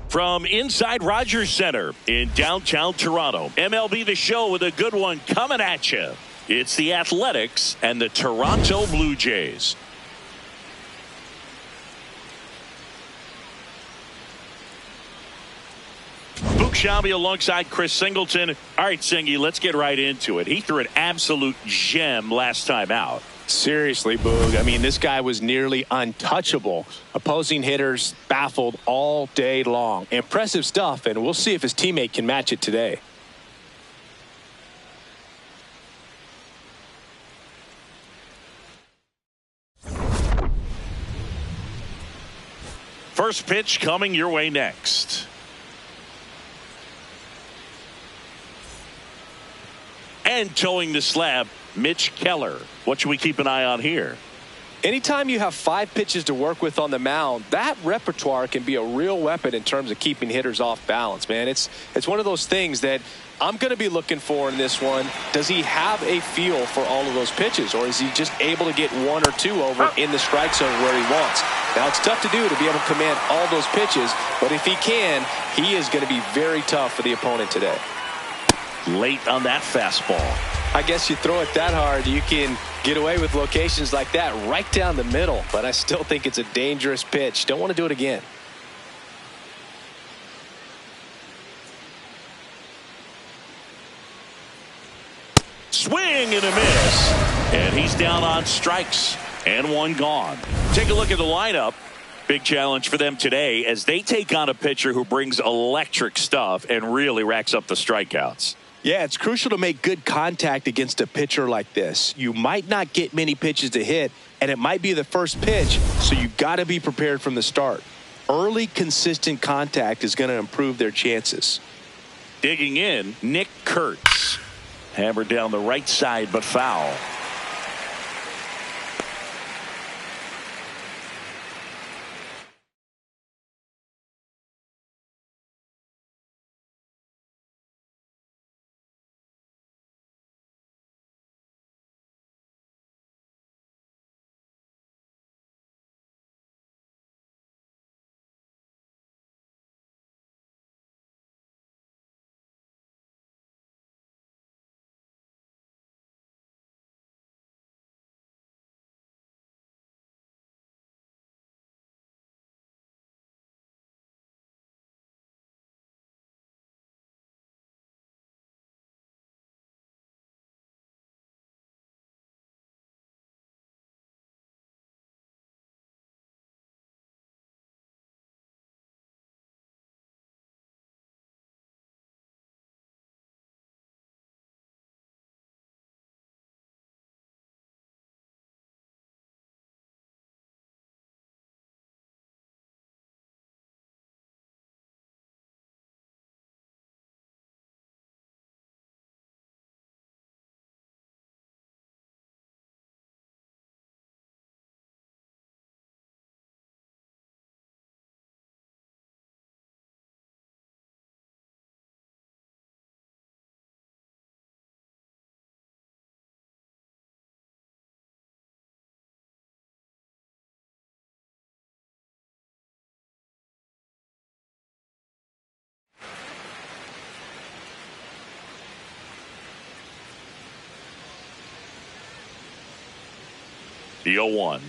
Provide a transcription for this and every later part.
From inside Rogers Center in downtown Toronto, MLB The Show with a good one coming at you. It's the Athletics and the Toronto Blue Jays. Boog Sciambi alongside Chris Singleton. All right, Singy, let's get right into it. He threw an absolute gem last time out. Seriously, Boog. I mean, this guy was nearly untouchable. Opposing hitters baffled all day long. Impressive stuff, and we'll see if his teammate can match it today. First pitch coming your way next. And towing the slab, Mitch Keller. What should we keep an eye on here? Anytime you have 5 pitches to work with on the mound, that repertoire can be a real weapon in terms of keeping hitters off balance, man. It's one of those things that I'm going to be looking for in this one. Does he have a feel for all of those pitches, or is he just able to get 1 or 2 over in the strike zone where he wants? Now, it's tough to do to be able to command all those pitches, but if he can, he is going to be very tough for the opponent today. Late on that fastball. I guess you throw it that hard, you can get away with locations like that right down the middle, but I still think it's a dangerous pitch. Don't want to do it again. Swing and a miss. And he's down on strikes. And 1 gone. Take a look at the lineup. Big challenge for them today as they take on a pitcher who brings electric stuff and really racks up the strikeouts. Yeah, it's crucial to make good contact against a pitcher like this. You might not get many pitches to hit, and it might be the first pitch, so you got to be prepared from the start. Early, consistent contact is going to improve their chances. Digging in, Nick Kurtz. Hammered down the right side, but foul. The 0-1.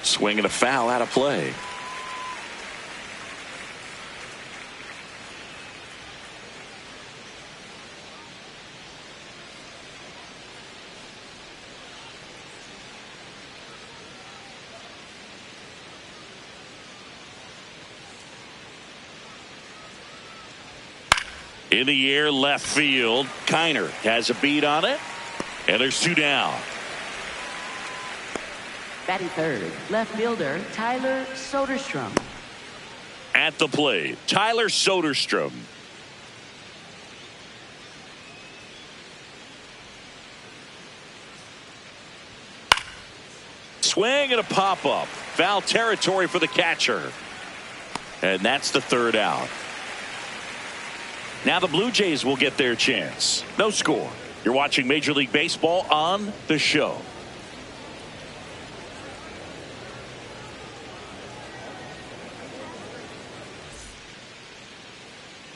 Swing and a foul out of play. In the air, left field. Kiner has a beat on it. And there's 2 down. Batting third, left fielder Tyler Soderstrom. At the plate, Tyler Soderstrom. Swing and a pop-up. Foul territory for the catcher. And that's the 3rd out. Now the Blue Jays will get their chance. No score. You're watching Major League Baseball on The Show.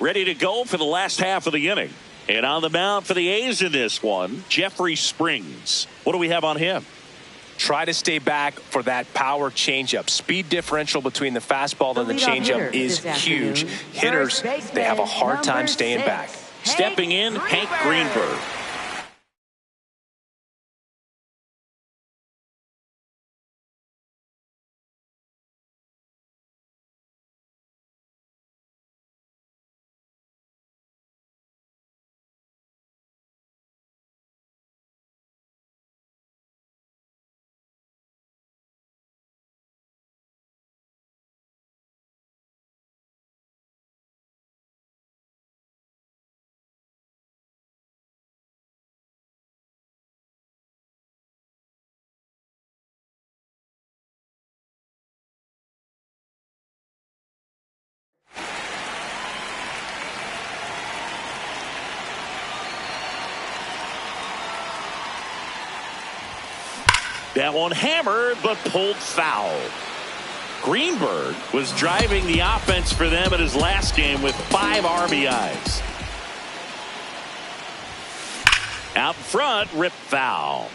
ready to go for the last half of the inning. And on the mound for the A's in this one, Jeffrey Springs. What do we have on him? Try to stay back for that power changeup. Speed differential between the fastball and the changeup is huge. Hitters, they have a hard time staying back. Stepping in, Hank Greenberg. That one hammered, but pulled foul. Greenberg was driving the offense for them in his last game with 5 RBIs. Out front, rip foul.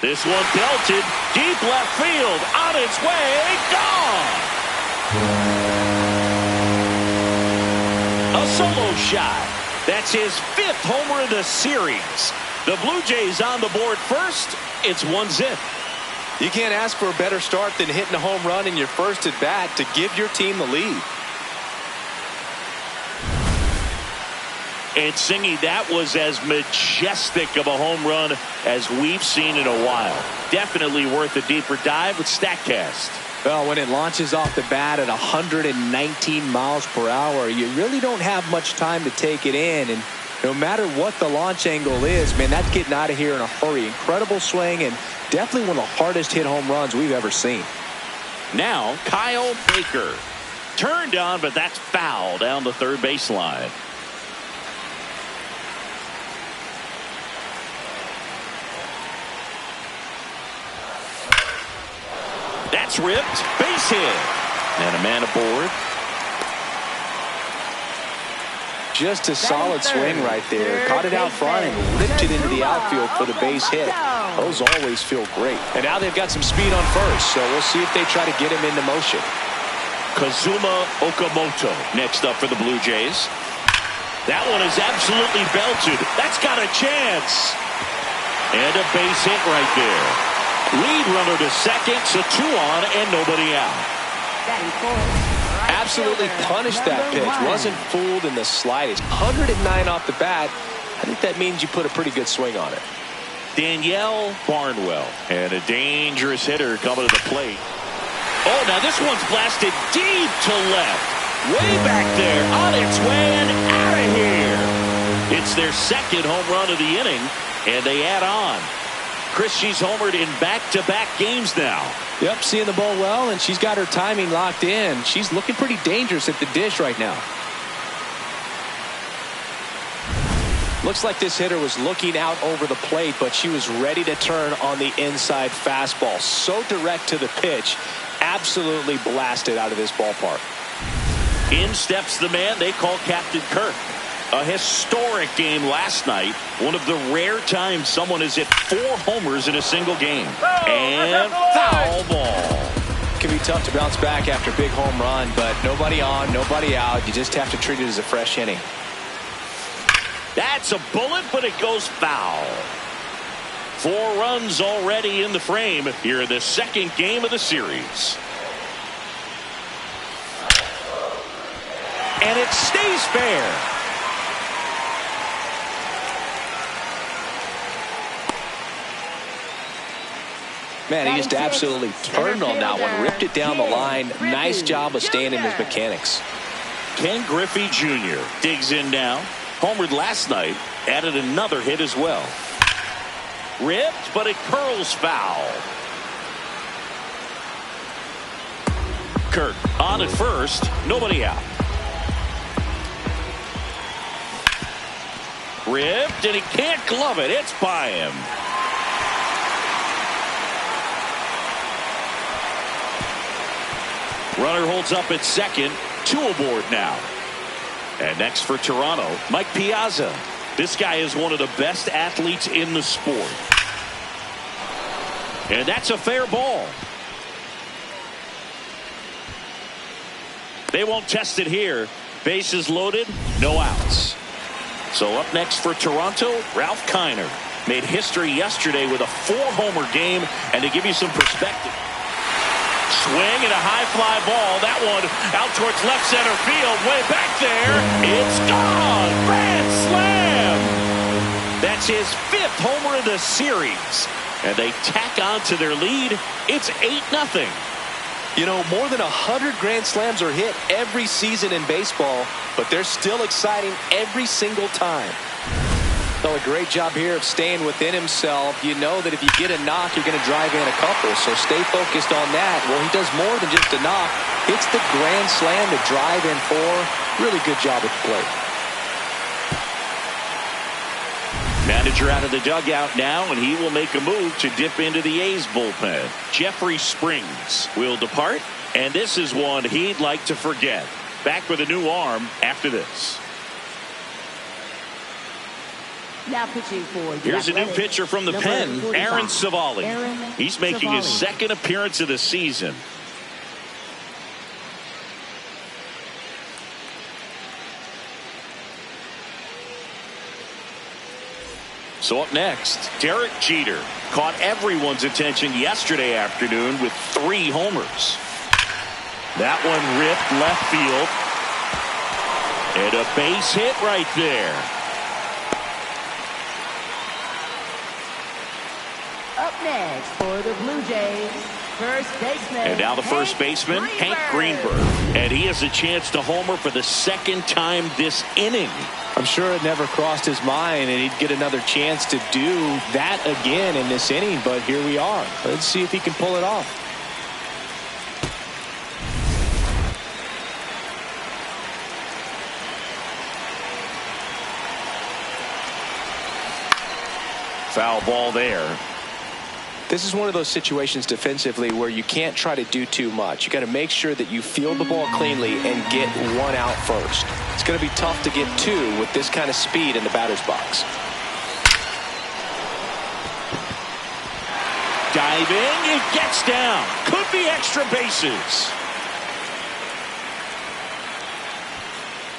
This one belted deep left field, on its way, gone. A solo shot. That's his 5th homer of the series. The Blue Jays on the board first. It's 1-0. You can't ask for a better start than hitting a home run in your first at bat to give your team the lead. And Singy, that was as majestic of a home run as we've seen in a while. Definitely worth a deeper dive with StatCast. Well, when it launches off the bat at 119 miles per hour, you really don't have much time to take it in. And no matter what the launch angle is, man, that's getting out of here in a hurry. Incredible swing and definitely one of the hardest hit home runs we've ever seen. Now, Kyle Baker. Turned on, but that's foul down the third baseline. That's ripped. Base hit. And a man aboard. Just a solid swing right there. Caught it out front and ripped it into the outfield for the base hit. Those always feel great. And now they've got some speed on first, so we'll see if they try to get him into motion. Kazuma Okamoto next up for the Blue Jays. That one is absolutely belted. That's got a chance. And a base hit right there. Lead runner to second, so 2 on and nobody out. Absolutely punished that pitch. Wasn't fooled in the slightest. 109 off the bat. I think that means you put a pretty good swing on it. Danielle Barnwell. And a dangerous hitter coming to the plate. Oh, now this one's blasted deep to left. Way back there. On its way and out of here. It's their 2nd home run of the inning. And they add on. Chris, she's homered in back-to-back games now. Yep, seeing the ball well, and she's got her timing locked in. She's looking pretty dangerous at the dish right now. Looks like this hitter was looking out over the plate, but she was ready to turn on the inside fastball. So direct to the pitch. Absolutely blasted out of this ballpark. In steps the man they call Captain Kirk. A historic game last night. One of the rare times someone has hit 4 homers in a single game. And foul ball. It can be tough to bounce back after a big home run, but nobody on, nobody out. You just have to treat it as a fresh inning. That's a bullet, but it goes foul. 4 runs already in the frame here in the 2nd game of the series. And it stays fair. Man, he just absolutely turned on that one. Ripped it down the line. Nice job of staying in his mechanics. Ken Griffey Jr. digs in now. Homered last night. Added another hit as well. Ripped, but it curls foul. Kirk on at first. Nobody out. Ripped, and he can't glove it. It's by him. Runner holds up at second. 2 aboard now. And next for Toronto, Mike Piazza. This guy is one of the best athletes in the sport. And that's a fair ball. They won't test it here. Bases loaded, no outs. So up next for Toronto, Ralph Kiner. Made history yesterday with a 4-homer game. And to give you some perspective, swing and a high fly ball. That one out towards left center field. Way back there. It's gone. Grand slam. That's his 5th homer of the series. And they tack on to their lead. It's 8-0. You know, more than 100 grand slams are hit every season in baseball, but they're still exciting every single time. Well, a great job here of staying within himself. You know that if you get a knock, you're going to drive in a couple, so stay focused on that. Well, he does more than just a knock. It's the grand slam to drive in 4. Really good job at the plate. Manager out of the dugout now, and he will make a move to dip into the A's bullpen. Jeffrey Springs will depart, and this is one he'd like to forget. Back with a new arm after this. Now pitching for Here's a new pitcher from the pen, Aaron Savali. He's making his 2nd appearance of the season. So up next, Derek Jeter caught everyone's attention yesterday afternoon with 3 homers. That one ripped left field. And a base hit right there. Up next for the Blue Jays, first baseman. And now the first baseman, Hank Greenberg. And he has a chance to homer for the 2nd time this inning. I'm sure it never crossed his mind and he'd get another chance to do that again in this inning, but here we are. Let's see if he can pull it off. Foul ball there. This is one of those situations defensively where you can't try to do too much. You got to make sure that you field the ball cleanly and get 1 out first. It's going to be tough to get 2 with this kind of speed in the batter's box. Diving, it gets down. Could be extra bases.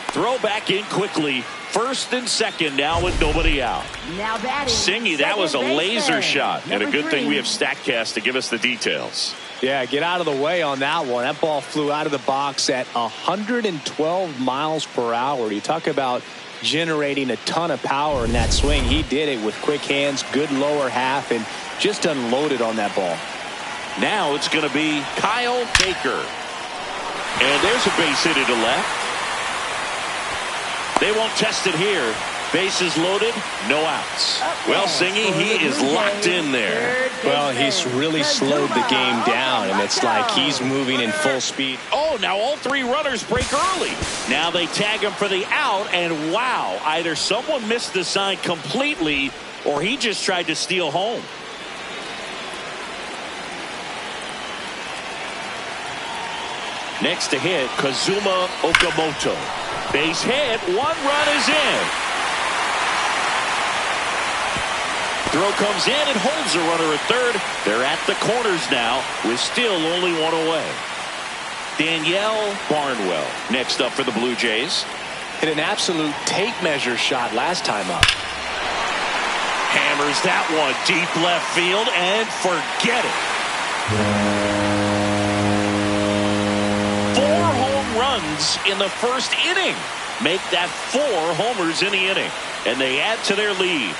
Throw back in quickly. 1st and 2nd now with nobody out. Now batting. Singy, that was a laser shot. And a good thing we have StatCast to give us the details. Yeah, get out of the way on that one. That ball flew out of the box at 112 miles per hour. You talk about generating a ton of power in that swing. He did it with quick hands, good lower half, and just unloaded on that ball. Now it's going to be Kyle Baker. And there's a base hit to left. They won't test it here. Bases loaded, no outs. Well, Singy, he is locked in there. Well, he's really slowed the game down, and it's like he's moving in full speed. Oh, now all 3 runners break early. Now they tag him for the out, and wow, either someone missed the sign completely, or he just tried to steal home. Next to hit, Kazuma Okamoto. Base hit, 1 run is in. Throw comes in and holds a runner at 3rd. They're at the corners now with still only 1 away. Danielle Barnwell next up for the Blue Jays. Hit an absolute tape measure shot last time up. Hammers that one deep left field and forget it. 4 home runs in the 1st inning. Make that 4 homers in the inning. And they add to their lead.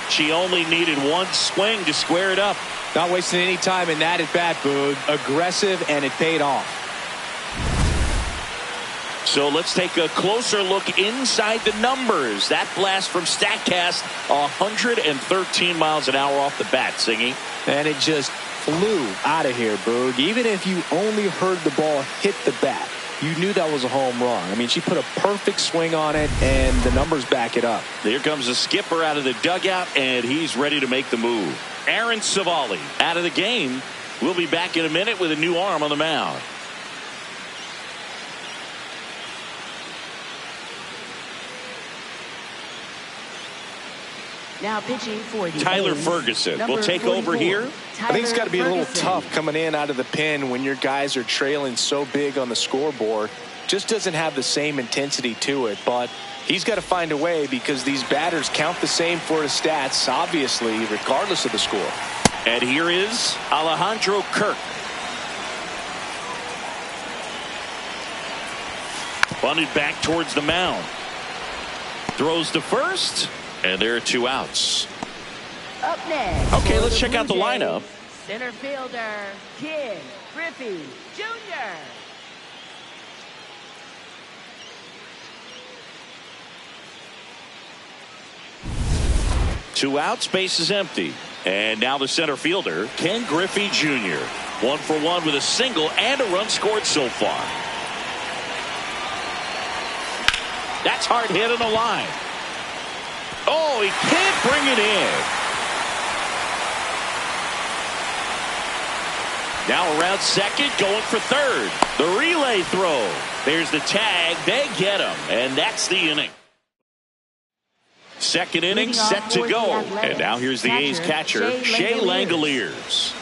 She only needed 1 swing to square it up. Not wasting any time in that at bat, Boog. Aggressive, and it paid off. So let's take a closer look inside the numbers. That blast from StatCast, 113 miles an hour off the bat, Singy. And it just flew out of here, Boog. Even if you only heard the ball hit the bat, you knew that was a home run. I mean, she put a perfect swing on it, and the numbers back it up. Here comes the skipper out of the dugout, and he's ready to make the move. Aaron Savali out of the game. We'll be back in a minute with a new arm on the mound. Now pitching for the Tyler A's, Ferguson will take 44, over here. I think it's got to be a little Ferguson. tough coming in out of the pen when your guys are trailing so big on the scoreboard. Just doesn't have the same intensity to it, but he's got to find a way because these batters count the same for his stats, obviously, regardless of the score. And here is Alejandro Kirk. Bunted back towards the mound. Throws to first, and there are 2 outs. Up next. Okay, for let's the check out the Blue Jays, lineup. Center fielder, Ken Griffey Jr. 2 outs, base is empty. And now the center fielder, Ken Griffey Jr. 1 for 1 with a single and a run scored so far. That's hard hit on the line. Oh, he can't bring it in. Now around second, going for third. The relay throw. There's the tag. They get him, and that's the inning. Second inning set to go. And now here's the A's catcher, Shea Langoliers.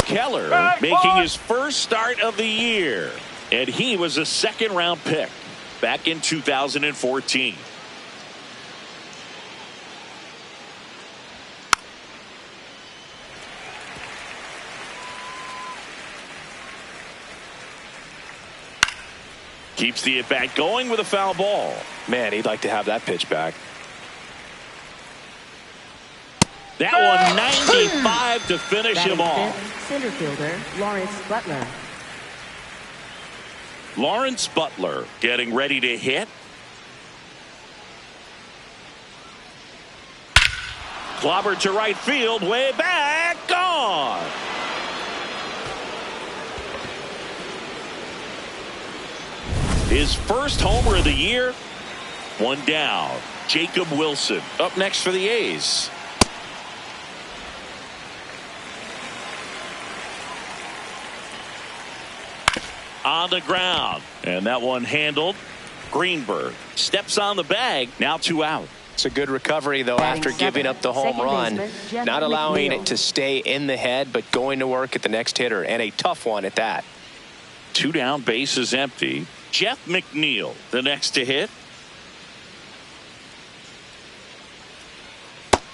Keller making his first start of the year. And he was a 2nd-round pick back in 2014. Keeps the at-bat going with a foul ball. Man, he'd like to have that pitch back. That one 95 to finish him off. Center fielder, Lawrence Butler. Lawrence Butler getting ready to hit. Clobbered to right field, way back, gone. His first homer of the year. 1 down. Jacob Wilson up next for the A's. On the ground, and that one handled. Greenberg steps on the bag. Now 2 out. It's a good recovery, though, after giving up the home run. Not allowing it to stay in the head, but going to work at the next hitter, and a tough one at that. 2 down, base is empty. Jeff McNeil, the next to hit.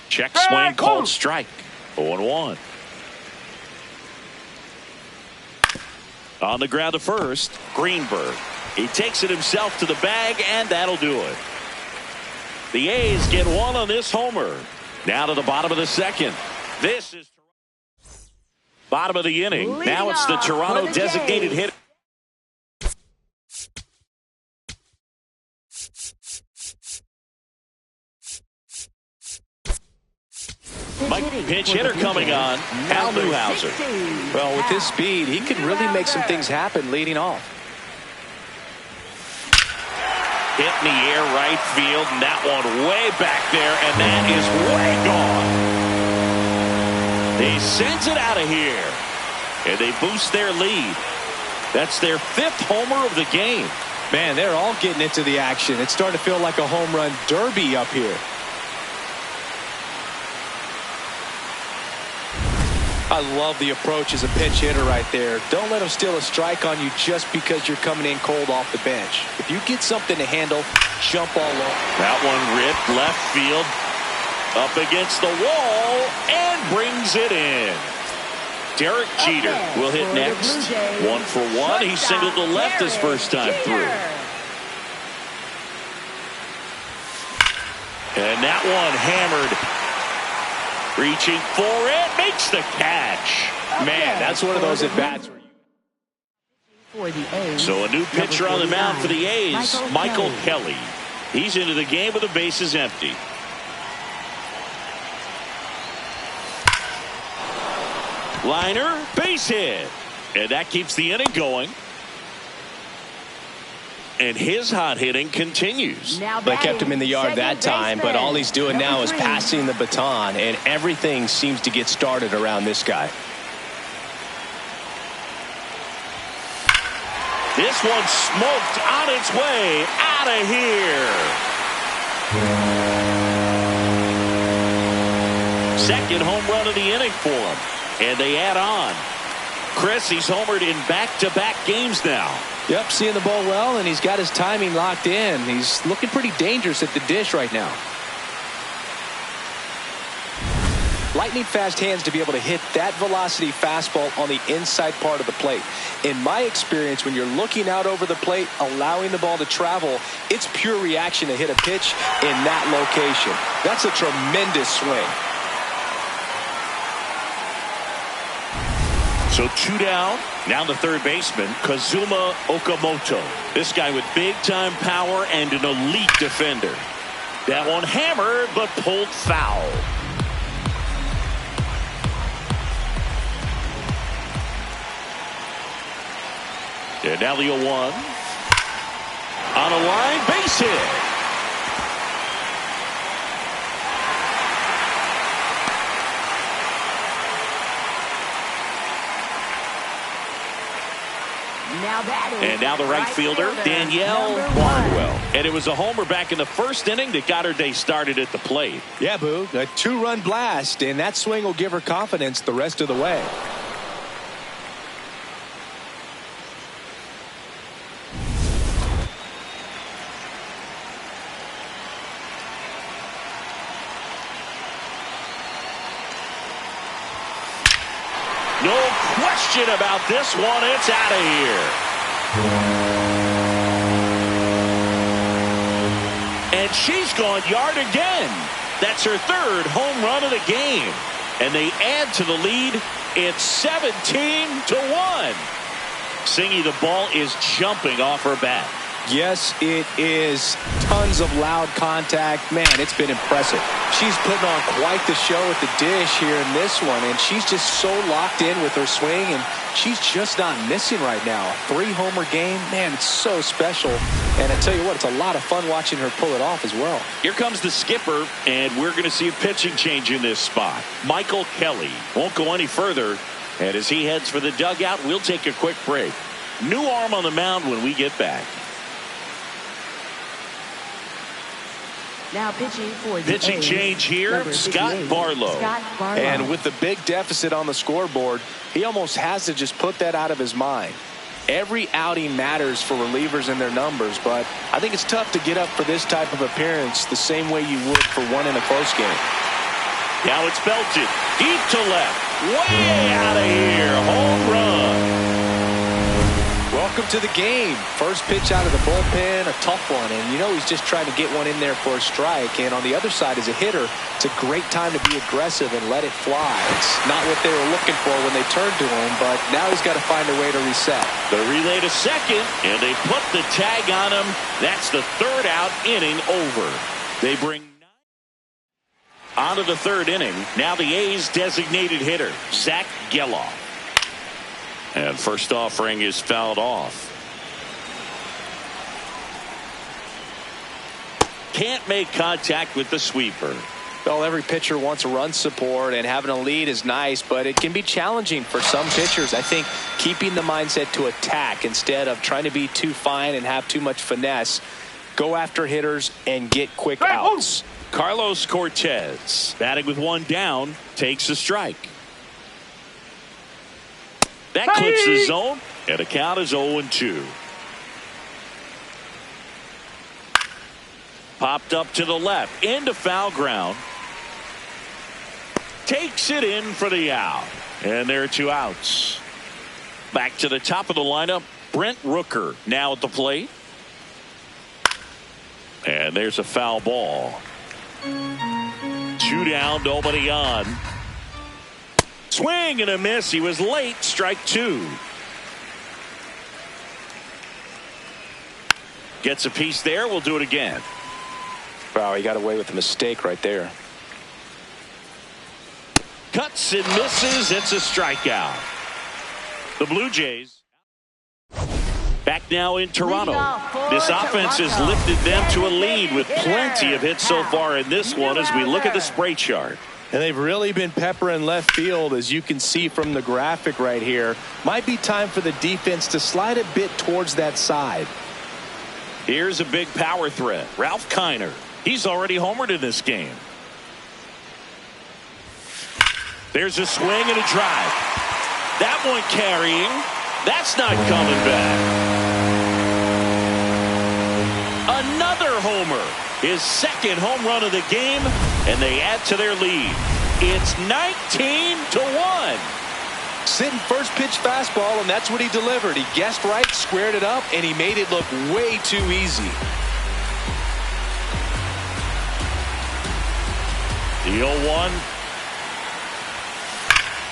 Check swing called strike. 0-1. On the ground to first, Greenberg. He takes it himself to the bag, and that'll do it. The A's get 1 on this homer. Now to the bottom of the 2nd. This is bottom of the inning. Now it's the Toronto designated hitter. Pinch hitter coming on, Hal Newhouser. Well, with his speed, he could really make some things happen leading off. Hit in the air right field, and that one way back there, and that is way gone. He sends it out of here, and they boost their lead. That's their 5th homer of the game. Man, they're all getting into the action. It's starting to feel like a home run derby up here. I love the approach as a pinch hitter right there. Don't let him steal a strike on you just because you're coming in cold off the bench. If you get something to handle, jump all over. That one ripped left field, up against the wall, and brings it in. Derek Jeter will hit next. 1 for 1. He singled to left his first time through. And that one hammered. Reaching for it, makes the catch. Man, that's one of those at-bats. So a new pitcher on the mound for the A's, Michael Kelly. He's into the game with the bases empty. Liner, base hit. And that keeps the inning going. And his hot hitting continues. They kept him in the yard that time, but all he's doing now is passing the baton, and everything seems to get started around this guy. This one smoked on its way out of here. Second home run of the inning for him. And they add on. Chris, he's homered in back-to-back games now. Yep, seeing the ball well, and he's got his timing locked in. He's looking pretty dangerous at the dish right now. Lightning fast hands to be able to hit that velocity fastball on the inside part of the plate. In my experience, when you're looking out over the plate, allowing the ball to travel, it's pure reaction to hit a pitch in that location. That's a tremendous swing. So 2 down. Now the third baseman, Kazuma Okamoto. This guy with big-time power and an elite defender. That one hammered, but pulled foul. And now the 0-1. On a line, base hit. And now the right fielder, Danielle Barnwell. And it was a homer back in the first inning that got her day started at the plate. Yeah, Boo, a 2-run blast, and that swing will give her confidence the rest of the way. No question about this one. It's out of here. And she's gone yard again. That's her third home run of the game. And they add to the lead. It's 17-1. Singy, the ball is jumping off her bat. Yes, it is. Tons of loud contact. Man, it's been impressive. She's putting on quite the show at the dish here in this one, and she's just so locked in with her swing, and she's just not missing right now. 3-homer game. Man, it's so special. And I tell you what, it's a lot of fun watching her pull it off as well. Here comes the skipper, and we're going to see a pitching change in this spot. Michael Kelly won't go any further, and as he heads for the dugout, we'll take a quick break. New arm on the mound when we get back. Now pitching for the pitching A's, change here, Scott Barlow. And with the big deficit on the scoreboard, he almost has to just put that out of his mind. Every outing matters for relievers and their numbers, but I think it's tough to get up for this type of appearance the same way you would for one in a close game. Now it's belted deep to left, way out of here, home run. Welcome to the game. First pitch out of the bullpen, a tough one, and you know he's just trying to get one in there for a strike. And on the other side, as a hitter, it's a great time to be aggressive and let it fly. It's not what they were looking for when they turned to him, but now he's got to find a way to reset. The relay to second, and they put the tag on him. That's the third out, inning over. They bring on to the third inning. Now the A's designated hitter, Zach Geloff. And first offering is fouled off. Can't make contact with the sweeper. Well, every pitcher wants a run support, and having a lead is nice, but it can be challenging for some pitchers. I think keeping the mindset to attack instead of trying to be too fine and have too much finesse. Go after hitters and get quick outs. Carlos Cortez, batting with one down, takes a strike. That clips the zone, and the count is 0-2. Popped up to the left, into foul ground. Takes it in for the out. And there are two outs. Back to the top of the lineup, Brent Rooker now at the plate. And there's a foul ball. 2 down, nobody on. Swing and a miss. He was late. Strike 2. Gets a piece there. We'll do it again. Wow, he got away with a mistake right there. Cuts and misses. It's a strikeout. The Blue Jays back now in Toronto. This offense has Toronto. lifted them to a lead with plenty of hits so far in this one as we look at the spray chart. And they've really been peppering left field, as you can see from the graphic right here. Might be time for the defense to slide a bit towards that side. Here's a big power threat. Ralph Kiner. He's already homered in this game. There's a swing and a drive. That one carrying. That's not coming back. Another homer. His second home run of the game, and they add to their lead. It's 19-1. Sitting first pitch fastball, and that's what he delivered. He guessed right, squared it up, and he made it look way too easy. The 0-1.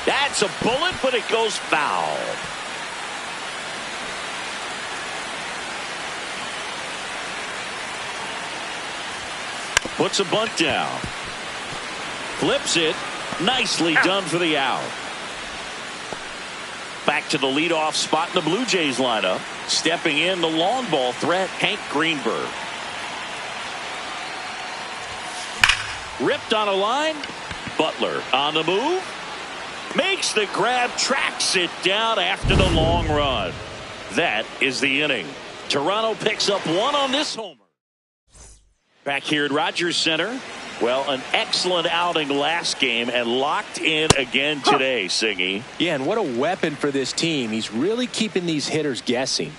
That's a bullet, but it goes foul. Puts a bunt down. Flips it. Nicely done for the out. Back to the leadoff spot in the Blue Jays lineup. Stepping in the long ball threat, Hank Greenberg. Ripped on a line. Butler on the move. Makes the grab, tracks it down after the long run. That is the inning. Toronto picks up one on this homer. Back here at Rogers Center. Well, an excellent outing last game and locked in again today, Singy. Yeah, and what a weapon for this team. He's really keeping these hitters guessing.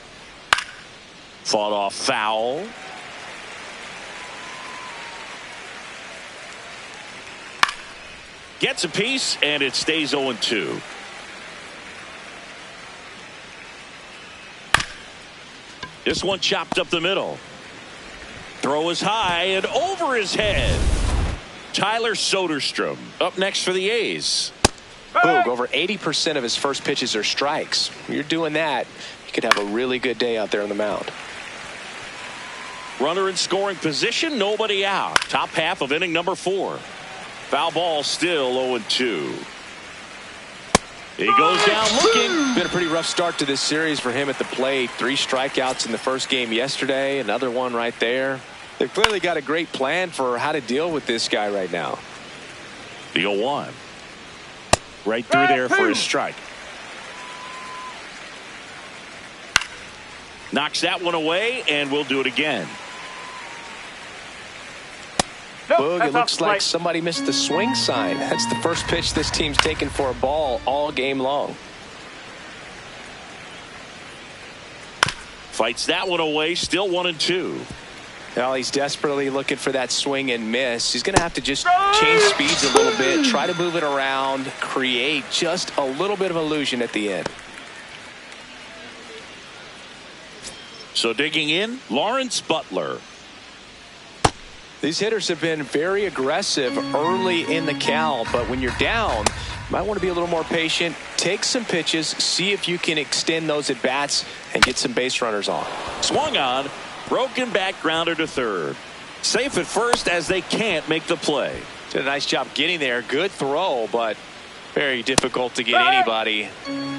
Fought off foul. Gets a piece, and it stays 0-2. This one chopped up the middle. Throw is high and over his head. Tyler Soderstrom up next for the A's. Boog, over 80% of his first pitches are strikes. When you're doing that, you could have a really good day out there on the mound. Runner in scoring position, nobody out. Top half of inning number 4. Foul ball, still 0-2. He goes down looking. Been a pretty rough start to this series for him at the plate. 3 strikeouts in the first game yesterday. Another one right there. They've clearly got a great plan for how to deal with this guy right now. The 0-1. Right through there for his strike. Knocks that one away, and we'll do it again. Boog, it looks like somebody missed the swing sign. That's the first pitch this team's taken for a ball all game long. Fights that one away, still 1-2. Well, he's desperately looking for that swing and miss. He's going to have to just change speeds a little bit, try to move it around, create just a little bit of illusion at the end. So digging in, Lawrence Butler. These hitters have been very aggressive early in the count, but when you're down, you might want to be a little more patient, take some pitches, see if you can extend those at bats and get some base runners on. Swung on, broken back grounder to third. Safe at first as they can't make the play. Did a nice job getting there. Good throw, but very difficult to get anybody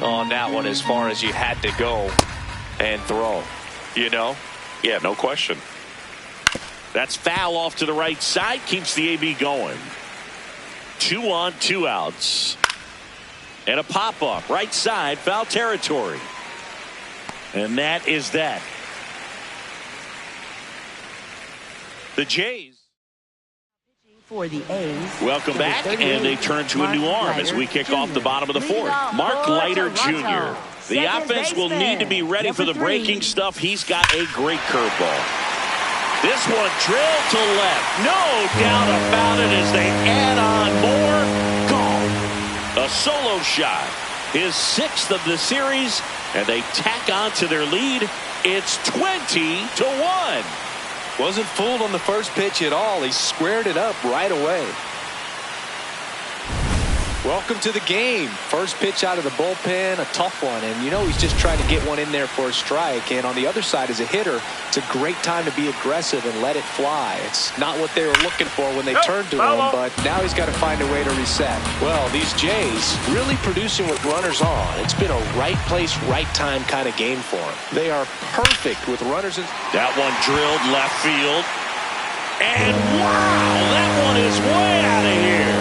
on that one as far as you had to go and throw. You know? Yeah, no question. That's foul off to the right side. Keeps the AB going. 2 on, 2 outs. And a pop-up. Right side. Foul territory. And that is that. The Jays. For the A's. Welcome back. And they turn to a new arm as we kick off the bottom of the 4th. Mark Leiter Jr. The offense will need to be ready for the breaking stuff. He's got a great curveball. This one drilled to left. No doubt about it as they add on more. Gone. A solo shot. His 6th of the series. And they tack on to their lead. It's 20-1. Wasn't fooled on the first pitch at all. He squared it up right away. Welcome to the game. First pitch out of the bullpen, a tough one. And, he's just trying to get one in there for a strike. And on the other side, as a hitter, it's a great time to be aggressive and let it fly. It's not what they were looking for when they turned to him, but now he's got to find a way to reset. Well, these Jays really producing with runners on. It's been a right place, right time kind of game for them. They are perfect with runners in. That one drilled left field. And wow, that one is way out of here.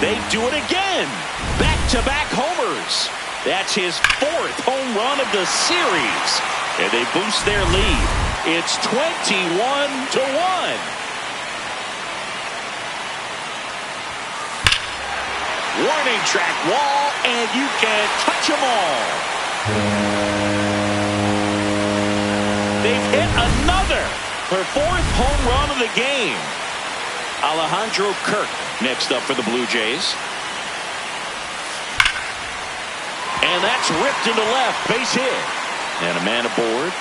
They do it again. Back-to-back homers. That's his 4th home run of the series. And they boost their lead. It's 21-1. Warning track wall, and you can touch them all. They've hit another. Her 4th home run of the game. Alejandro Kirk next up for the Blue Jays. And that's ripped into left, base hit. And a man aboard.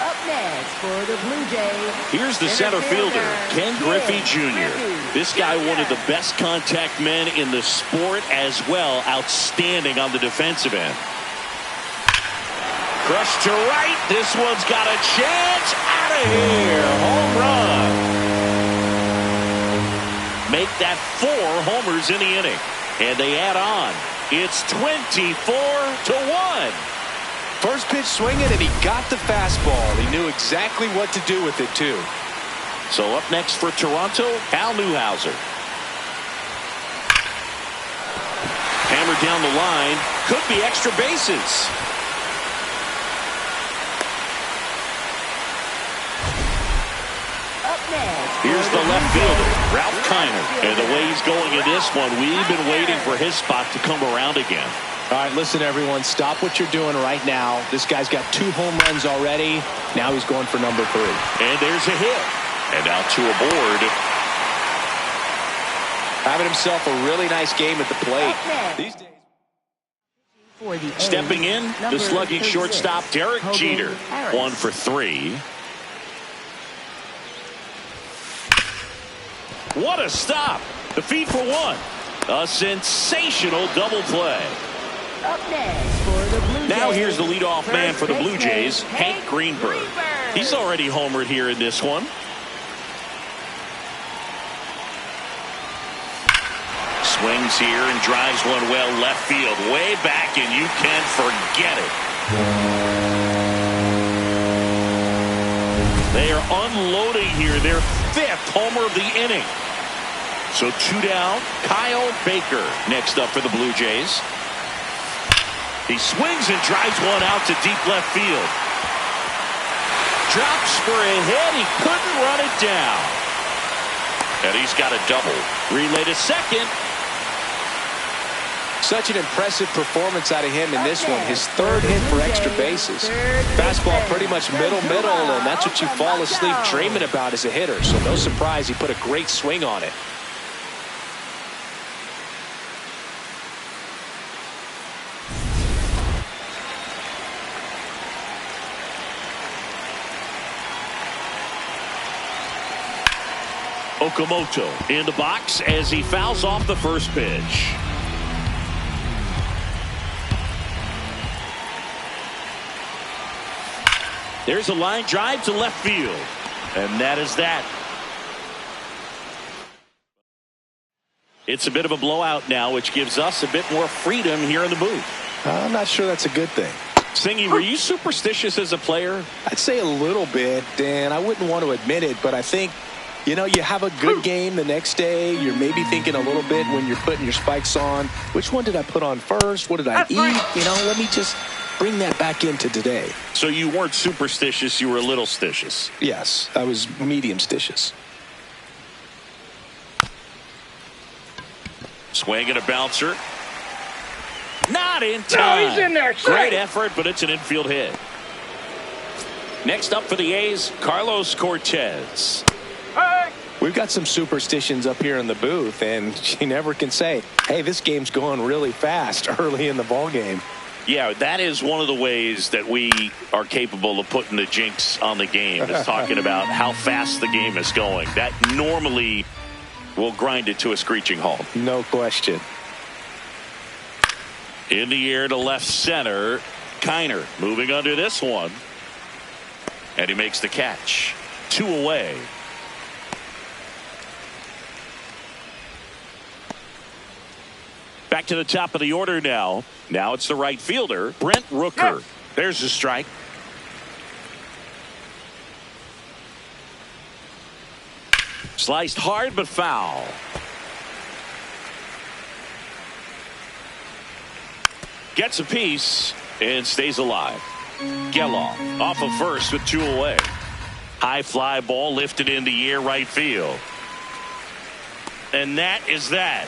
Up next for the Blue Jays. Here's the center fielder, Ken Griffey Jr. This guy, one of the best contact men in the sport as well. Outstanding on the defensive end. Crushed to right. This one's got a chance. Out of here. Home run. Make that 4 homers in the inning. And they add on. It's 24-1. First pitch swinging, and he got the fastball. He knew exactly what to do with it, too. So up next for Toronto, Al Newhouser. Hammered down the line. Could be extra bases. Here's the left fielder, Ralph Kiner. And the way he's going in this one, we've been waiting for his spot to come around again. All right, listen, everyone. Stop what you're doing right now. This guy's got 2 home runs already. Now he's going for number 3. And there's a hit. And now 2 aboard. Having himself a really nice game at the plate. These days. Stepping in, the slugging shortstop, Derek Jeter. 1 for 3. What a stop. The feed for 1. A sensational double play. Up next for the Blue Jays. Now here's the leadoff man for the Blue Jays, Hank Greenberg. He's already homered here in this one. Swings here and drives one well left field. Way back, and you can forget it. They are unloading here. Their 5th homer of the inning. So 2 down. Kyle Baker next up for the Blue Jays. He swings and drives one out to deep left field. Drops for a hit. He couldn't run it down. And he's got a double. Relay to second. Such an impressive performance out of him in this one. His 3rd hit for extra bases. Fastball pretty much middle, and that's what you fall asleep dreaming about as a hitter. So no surprise he put a great swing on it. Okamoto in the box as he fouls off the first pitch. There's a line drive to left field. And that is that. It's a bit of a blowout now, which gives us a bit more freedom here in the booth. I'm not sure that's a good thing. Singy, were you superstitious as a player? I'd say a little bit, Dan. I wouldn't want to admit it, but I think, you have a good game the next day. You're maybe thinking a little bit when you're putting your spikes on. Which one did I put on first? What did I eat? Let me just bring that back into today. So you weren't superstitious, you were a little stitious. Yes, I was medium stitious. Swing and a bouncer. Not in time. No, he's in there. Great effort, but it's an infield hit. Next up for the A's, Carlos Cortez. We've got some superstitions up here in the booth, and you never can say, hey, this game's going really fast early in the ball game. Yeah, that is one of the ways that we are capable of putting the jinx on the game, is talking about how fast the game is going. That normally will grind it to a screeching halt. No question. In the air to left center. Kiner moving under this one. And he makes the catch. 2 away. Back to the top of the order now. Now it's the right fielder, Brent Rooker. There's a strike. Sliced hard but foul. Gets a piece and stays alive. Geloff off of first with 2 away. High fly ball lifted in the air right field. And that is that.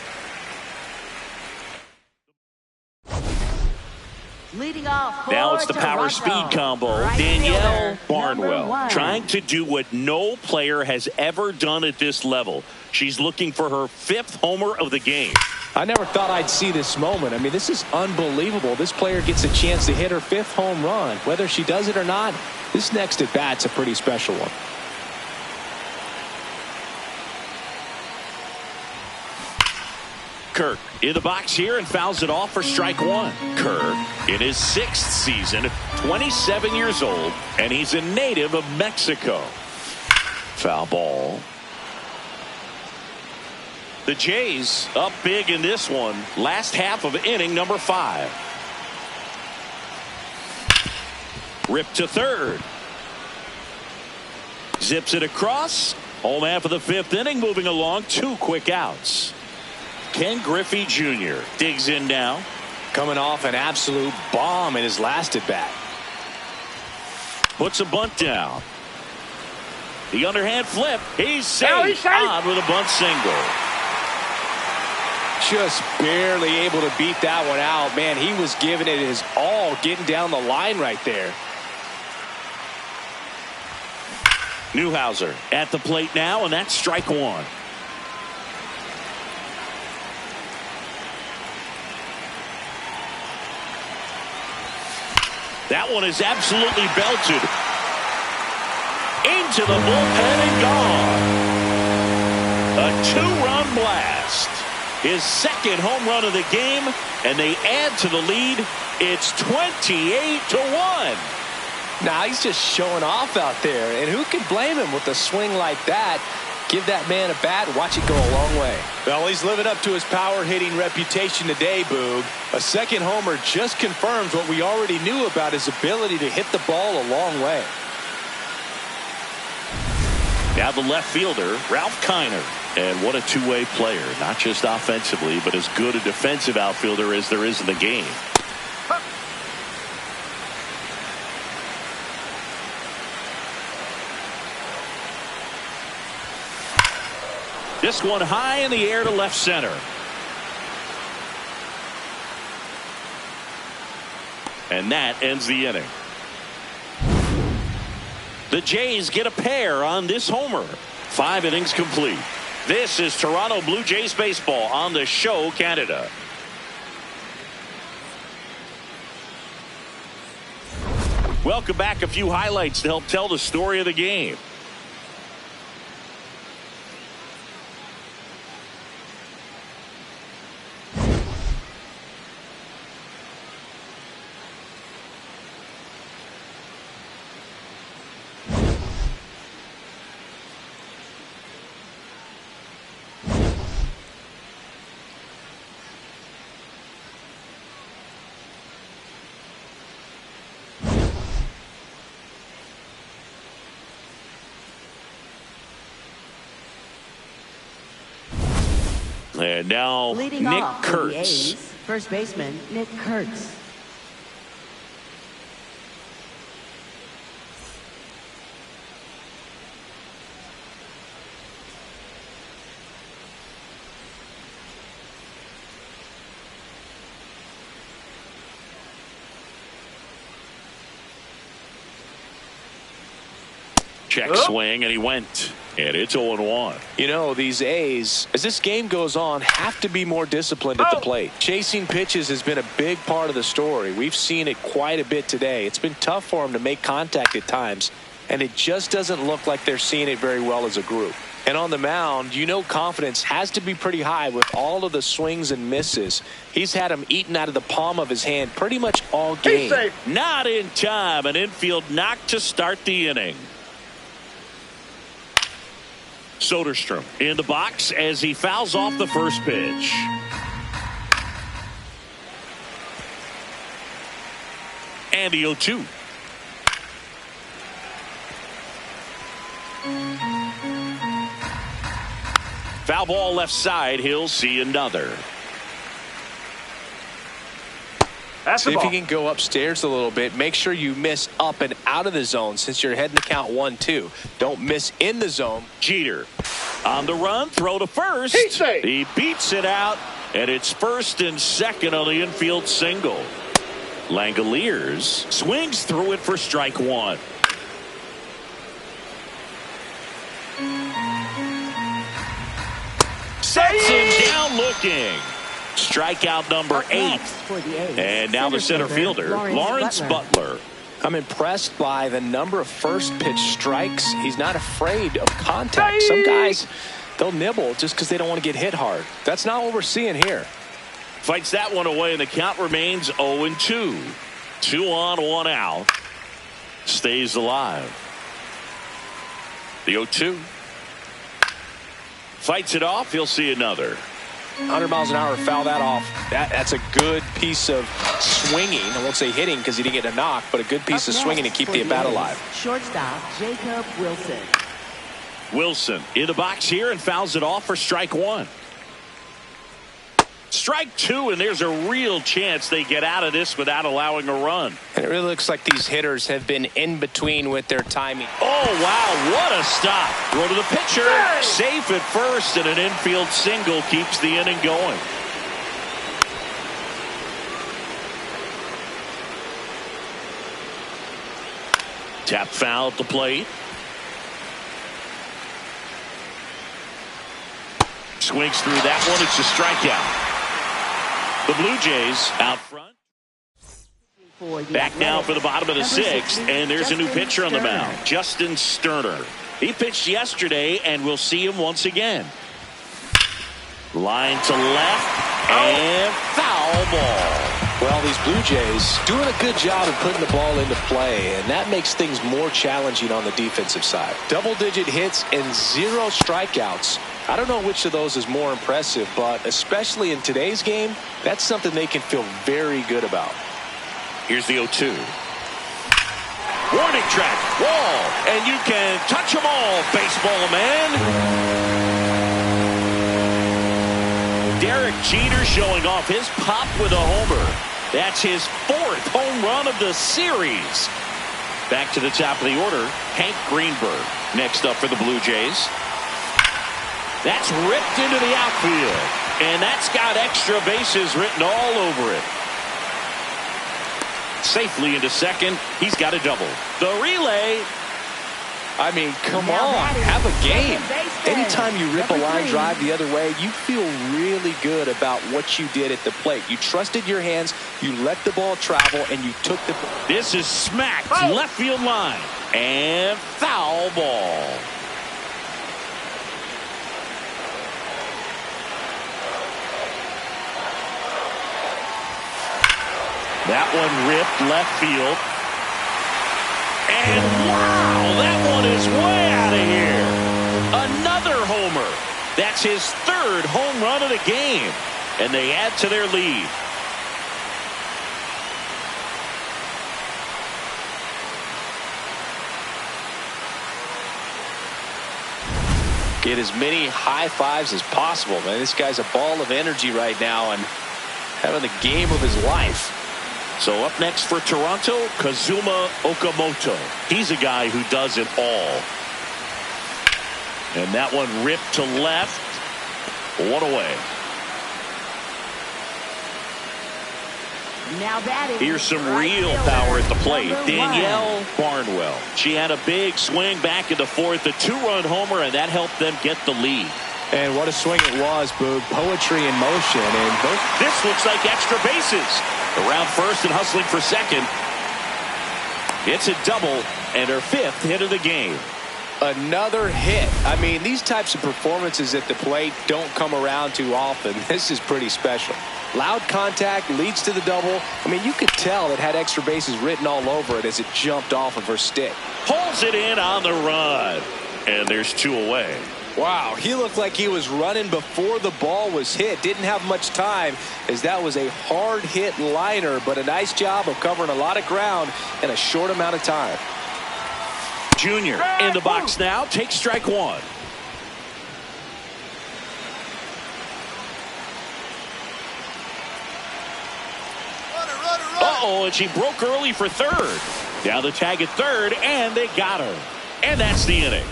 Leading off Now it's the power speed combo. Right Danielle fielder, Barnwell trying to do what no player has ever done at this level. She's looking for her 5th homer of the game. I never thought I'd see this moment. I mean, this is unbelievable. This player gets a chance to hit her 5th home run. Whether she does it or not, this next at bat's a pretty special one. Kirk in the box here and fouls it off for strike 1. Kirk in his 6th season, 27 years old, and he's a native of Mexico. Foul ball. The Jays up big in this one. Last half of inning number 5. Ripped to third. Zips it across. Home half of the 5th inning moving along. 2 quick outs. Ken Griffey Jr. digs in now. Coming off an absolute bomb in his last at bat. Puts a bunt down. The underhand flip. He's safe on with a bunt single. Just barely able to beat that one out. Man, he was giving it his all, getting down the line right there. Newhouser at the plate now, and that's strike 1. That one is absolutely belted into the bullpen and gone. A 2-run blast. His 2nd home run of the game, and they add to the lead. It's 28-1. Now he's just showing off out there, and who can blame him with a swing like that? Give that man a bat, watch it go a long way. Well, he's living up to his power hitting reputation today, Boog. A 2nd homer just confirms what we already knew about his ability to hit the ball a long way. Now the left fielder, Ralph Kiner. And what a two-way player, not just offensively, but as good a defensive outfielder as there is in the game. This one high in the air to left center. And that ends the inning. The Jays get a pair on this homer. 5 innings complete. This is Toronto Blue Jays baseball on the Show Canada. Welcome back. A few highlights to help tell the story of the game. And now Leading Nick off for the Kurtz. A's, first baseman Nick Kurtz. Check swing, and he went. And it's 0-1. You know, these A's, as this game goes on, have to be more disciplined at the plate. Chasing pitches has been a big part of the story. We've seen it quite a bit today. It's been tough for them to make contact at times, and it just doesn't look like they're seeing it very well as a group. And on the mound, you know confidence has to be pretty high with all of the swings and misses. He's had them eaten out of the palm of his hand pretty much all game. Not in time. An infield knock to start the inning. Soderstrom in the box as he fouls off the first pitch. And the 0-2. Foul ball left side. He'll see another. See if you can go upstairs a little bit. Make sure you miss up and out of the zone since you're heading to count 1-2. Don't miss in the zone. Jeter on the run. Throw to first. He beats it out. And it's first and second on the infield single. Langoliers swings through it for strike one. Sets him down looking. Strikeout number 8. And now the center fielder, Lawrence Butler. I'm impressed by the number of first pitch strikes. He's not afraid of contact. Some guys, they'll nibble just because they don't want to get hit hard. That's not what we're seeing here. Fights that one away, and the count remains 0-2. 2 on, 1 out. Stays alive. The 0-2. Fights it off. He'll see another. 100 miles an hour, foul that off. That's a good piece of swinging. I won't say hitting because he didn't get a knock, but a good piece of swinging to keep the at-bat alive. Shortstop Jacob Wilson. Wilson in the box here and fouls it off for strike one. Strike two, and there's a real chance they get out of this without allowing a run. And it really looks like these hitters have been in between with their timing. Oh, wow, what a stop. Throw to the pitcher. Safe at first, and an infield single keeps the inning going. Tap foul at the plate. Swings through that one. It's a strikeout. The Blue Jays out front. Back now for the bottom of the 6th, and there's a new pitcher on the mound, Justin Sterner. He pitched yesterday, and we'll see him once again. Line to left, and foul ball. Well, these Blue Jays doing a good job of putting the ball into play, and that makes things more challenging on the defensive side. Double-digit hits and 0 strikeouts. I don't know which of those is more impressive, but especially in today's game, that's something they can feel very good about. Here's the 0-2. Warning track, wall, and you can touch them all, baseball man. Derek Jeter showing off his pop with a homer. That's his 4th home run of the series. Back to the top of the order, Hank Greenberg. Next up for the Blue Jays. That's ripped into the outfield. And that's got extra bases written all over it. Safely into second. He's got a double. The relay. I mean, come on. Have a game. Anytime you rip a line drive the other way, you feel really good about what you did at the plate. You trusted your hands. You let the ball travel, and you took the... This is smacked left field line. And foul ball. That one ripped left field. And wow, that one is way out of here. Another homer. That's his 3rd home run of the game. And they add to their lead. Get as many high fives as possible, man. This guy's a ball of energy right now and having the game of his life. So up next for Toronto, Kazuma Okamoto. He's a guy who does it all. And that one ripped to left. One away. Now batting. Here's some real power at the plate. Danielle Barnwell. She had a big swing back in the 4th, a 2-run homer, and that helped them get the lead. And what a swing it was, Boog. Poetry in motion. And this looks like extra bases. Around first and hustling for second. It's a double and her 5th hit of the game. Another hit. I mean, these types of performances at the plate don't come around too often. This is pretty special. Loud contact leads to the double. I mean, you could tell it had extra bases written all over it as it jumped off of her stick. Pulls it in on the run. And there's 2 away. Wow, he looked like he was running before the ball was hit. Didn't have much time as that was a hard hit liner, but a nice job of covering a lot of ground in a short amount of time. Junior in the box now. Takes strike 1. Uh-oh, and she broke early for third. Now the tag at third, and they got her. And that's the inning.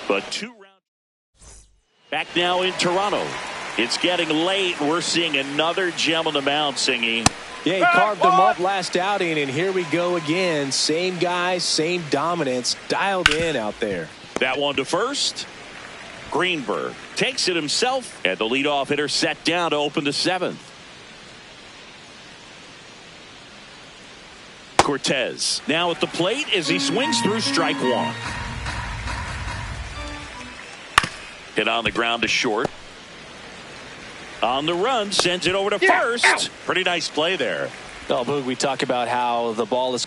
But 2 rounds. Back now in Toronto. It's getting late. We're seeing another gem on the mound, Singy. Yeah, he carved them up last outing, and here we go again. Same guys, same dominance, dialed in out there. That one to first. Greenberg takes it himself, and the leadoff hitter set down to open the 7th. Cortez now at the plate as he swings through strike 1. Hit on the ground to short. On the run, sends it over to first. Pretty nice play there. Oh, Boog, we talk about how the ball is.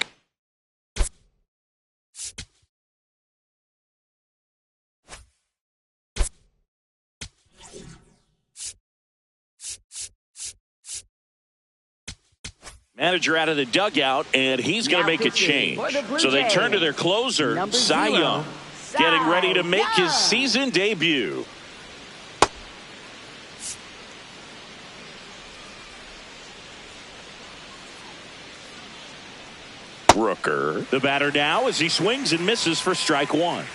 Manager out of the dugout, and he's going to make a change. So they turn to their closer, Cy Young, getting ready to make his season debut. Rooker, the batter now as he swings and misses for strike 1.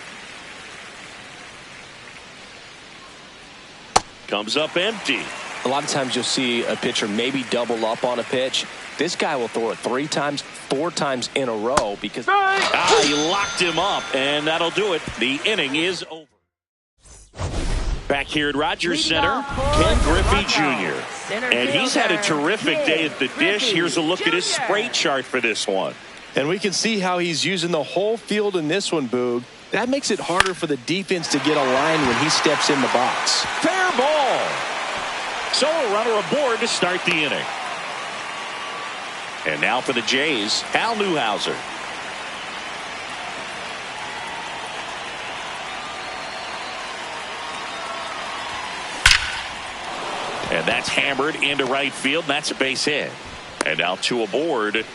Comes up empty. A lot of times you'll see a pitcher maybe double up on a pitch. This guy will throw it 3 times, 4 times in a row because he locked him up, and that'll do it. The inning is over. Back here at Rogers Center, Ken Griffey Jr. And he's had a terrific day at the dish. Here's a look at his spray chart for this one. And we can see how he's using the whole field in this one, Boog. That makes it harder for the defense to get a line when he steps in the box. Fair ball. So a runner aboard to start the inning. And now for the Jays, Hal Newhouser. And that's hammered into right field. That's a base hit. And now 2 aboard.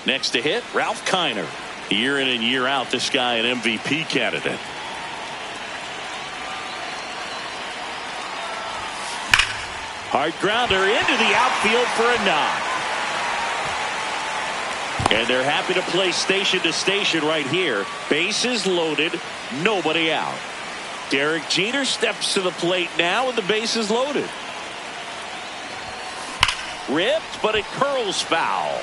Next to hit, Ralph Kiner. Year in and year out, this guy an MVP candidate. Hard grounder into the outfield for a knock. And they're happy to play station to station right here. Bases loaded, nobody out. Derek Jeter steps to the plate now with the bases loaded. Ripped, but it curls foul.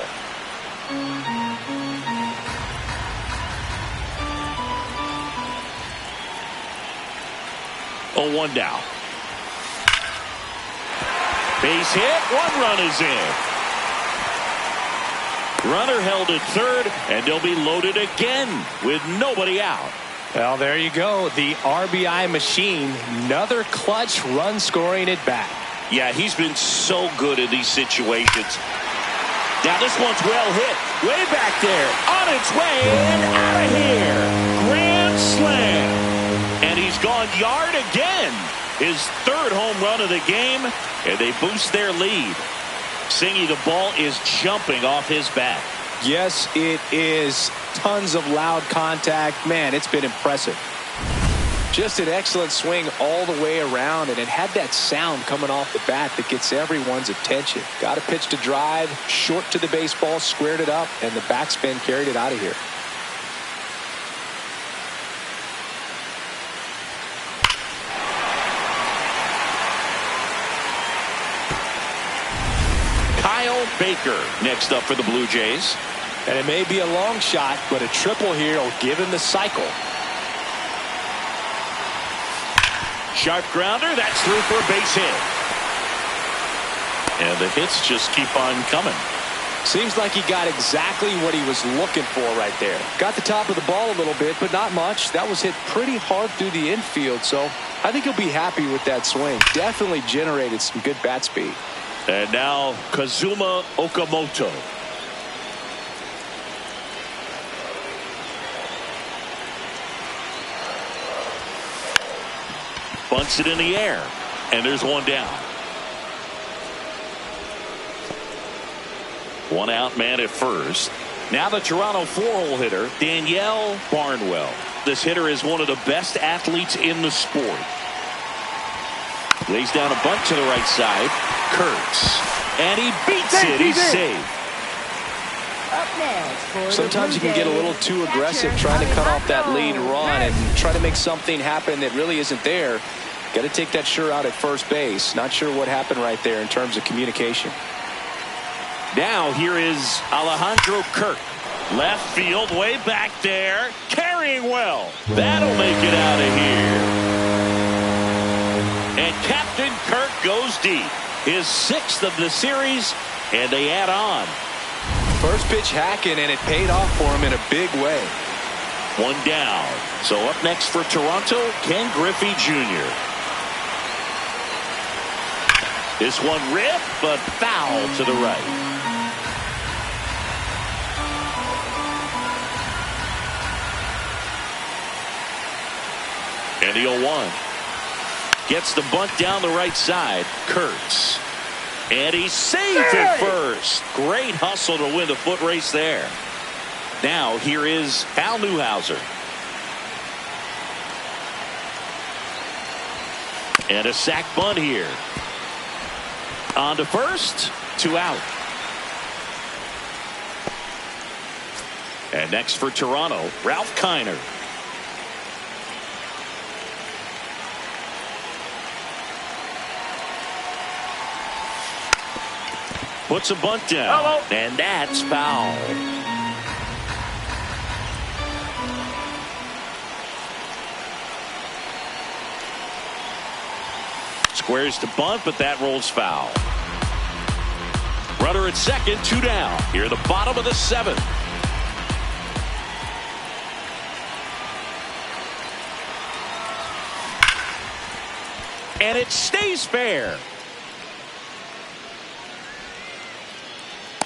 Oh, 1 down. Base hit, 1 run is in. Runner held at third, and they'll be loaded again with nobody out. Well, there you go. The RBI machine. Another clutch run scoring at bat. Yeah, he's been so good in these situations. Now this one's well hit. Way back there. On its way and out of here. Grand slam. And he's gone yard again. His 3rd home run of the game. And they boost their lead. Singy, the ball is jumping off his bat. Yes, it is. Tons of loud contact. Man, it's been impressive. Just an excellent swing all the way around, and it had that sound coming off the bat that gets everyone's attention. Got a pitch to drive, short to the baseball, squared it up, and the backspin carried it out of here. Kyle Baker next up for the Blue Jays. And it may be a long shot, but a triple here will give him the cycle. Sharp grounder, that's through for a base hit. And the hits just keep on coming. Seems like he got exactly what he was looking for right there. Got the top of the ball a little bit, but not much. That was hit pretty hard through the infield, so I think he'll be happy with that swing. Definitely generated some good bat speed. And now Kazuma Okamoto. Bunts it in the air, and there's one down. One out, man at first. Now the Toronto 4-hole hitter, Danielle Barnwell. This hitter is one of the best athletes in the sport. Lays down a bunt to the right side. Kurtz. And he beats it. He's safe. Up next for Sometimes you can get a little too aggressive trying to cut off that lead run and try to make something happen that really isn't there. Got to take that sure out at first base. Not sure what happened right there in terms of communication. Now here is Alejandro Kirk. Left field, way back there. Carrying well. That'll make it out of here. And Captain Kirk goes deep. His 6th of the series, and they add on. First pitch hacking, and it paid off for him in a big way. One down. So up next for Toronto, Ken Griffey Jr. This one ripped, but foul to the right. And the 0-1. Gets the bunt down the right side. Kurtz. And he's safe at first. Great hustle to win the foot race there. Now here is Hal Newhouser. And a sac bunt here. On to first. 2 out. And next for Toronto, Ralph Kiner. Puts a bunt down. And that's foul. Squares to bunt, but that rolls foul. Runner at second, 2 down. Here at the bottom of the 7th. And it stays fair.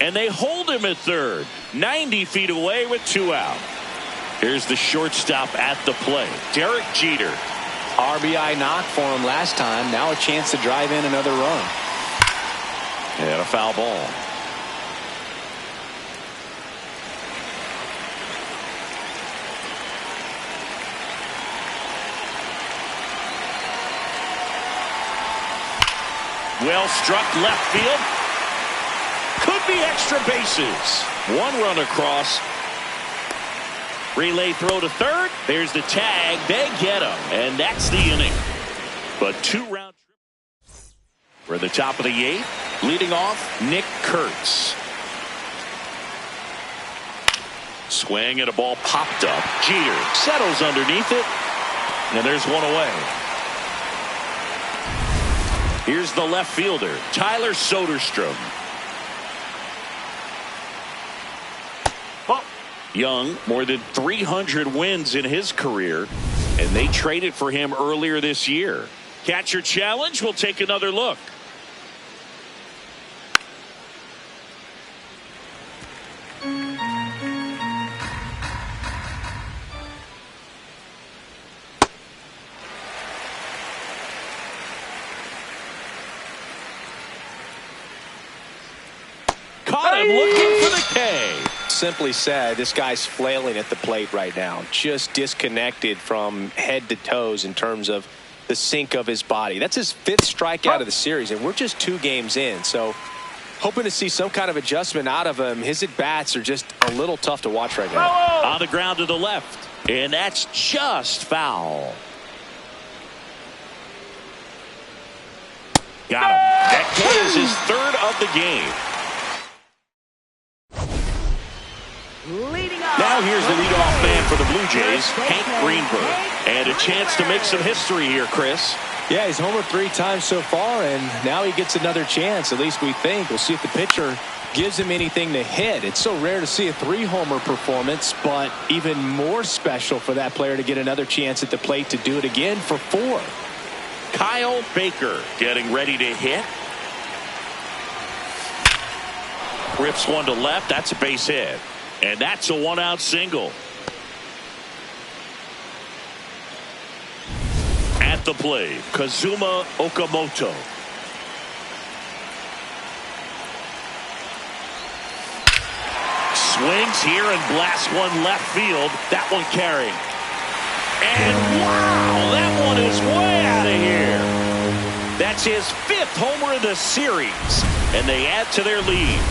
And they hold him at third. 90 feet away with 2 out. Here's the shortstop at the plate. Derek Jeter. RBI knock for him last time. Now a chance to drive in another run. And a foul ball. Well struck left field. Could be extra bases. 1 run across. Relay throw to third. There's the tag. They get him. And that's the inning. But 2-round trip. We're at the top of the 8th. Leading off, Nick Kurtz. Swing and a ball popped up. Jeter settles underneath it. And there's one away. Here's the left fielder, Tyler Soderstrom. Young, more than 300 wins in his career, and they traded for him earlier this year. Catcher challenge. We'll take another look. Caught him looking for the K. Simply said, this guy's flailing at the plate right now. Just disconnected from head to toes in terms of the sink of his body. That's his 5th strikeout of the series, and we're just 2 games in. So hoping to see some kind of adjustment out of him. His at-bats are just a little tough to watch right now. On the ground to the left, and that's just foul. Got him. That K is his 3rd of the game. Now here's the leadoff man for the Blue Jays, Hank Greenberg. And a chance to make some history here, Chris. Yeah, he's homered 3 times so far, and now he gets another chance, at least we think. We'll see if the pitcher gives him anything to hit. It's so rare to see a 3-homer performance, but even more special for that player to get another chance at the plate to do it again for 4. Kyle Baker getting ready to hit. Rips one to left. That's a base hit. And that's a 1-out single. At the plate, Kazuma Okamoto. Swings here and blasts one left field. That one carrying. And wow, that one is way out of here. That's his 5th homer of the series. And they add to their lead.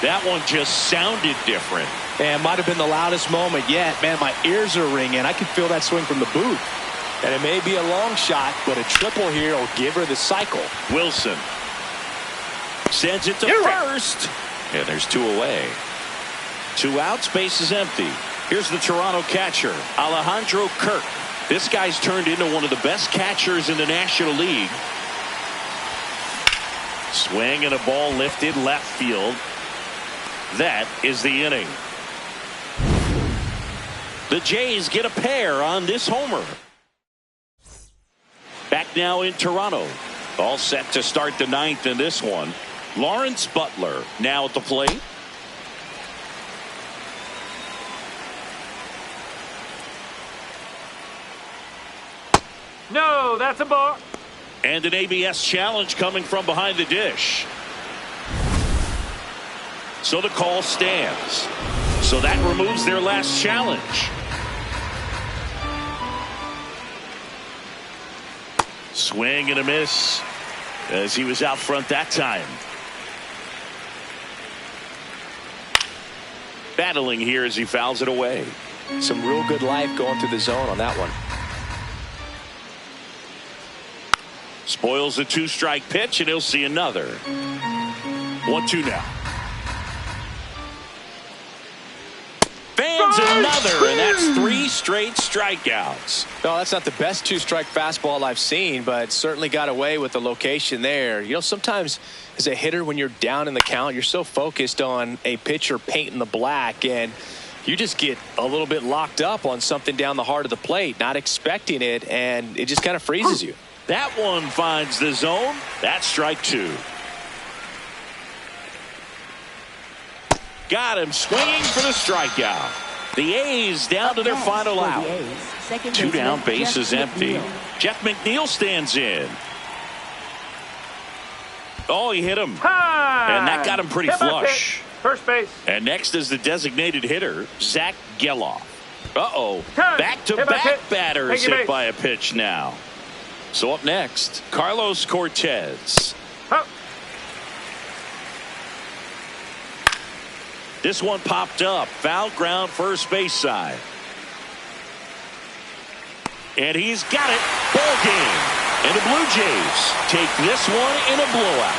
That one just sounded different. And might have been the loudest moment yet. Man, my ears are ringing. I can feel that swing from the booth. And it may be a long shot, but a triple here will give her the cycle. Wilson sends it to first. And there's 2 away. 2 outs, base is empty. Here's the Toronto catcher, Alejandro Kirk. This guy's turned into one of the best catchers in the National League. Swing and a ball lifted left field. That is the inning. The Jays get a pair on this homer. Back now in Toronto. All set to start the 9th in this one. Lawrence Butler now at the plate. No, that's a ball. And an ABS challenge coming from behind the dish. So the call stands. So that removes their last challenge. Swing and a miss as he was out front that time. Battling here as he fouls it away. Some real good life going through the zone on that one. Spoils a 2-strike pitch, and he'll see another. 1-2 now. Fans another, and that's 3 straight strikeouts. No, that's not the best 2-strike fastball I've seen, but certainly got away with the location there. You know, sometimes as a hitter, when you're down in the count, you're so focused on a pitcher painting the black, and you just get a little bit locked up on something down the heart of the plate, not expecting it, and it just kind of freezes you. That one finds the zone. That's strike 2. Got him swinging for the strikeout. The A's down to their final out. 2 down, base is empty. Jeff McNeil stands in. Oh, he hit him. And that got him pretty flush. First base. And next is the designated hitter, Zach Geloff. Uh-oh. Back-to-back batters hit by a pitch now. So up next, Carlos Cortez. This one popped up. Foul ground first base side. And he's got it. Ball game. And the Blue Jays take this one in a blowout.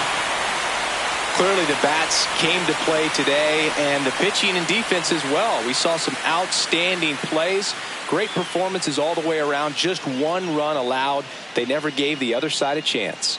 Clearly the bats came to play today, and the pitching and defense as well. We saw some outstanding plays. Great performances all the way around. Just 1 run allowed. They never gave the other side a chance.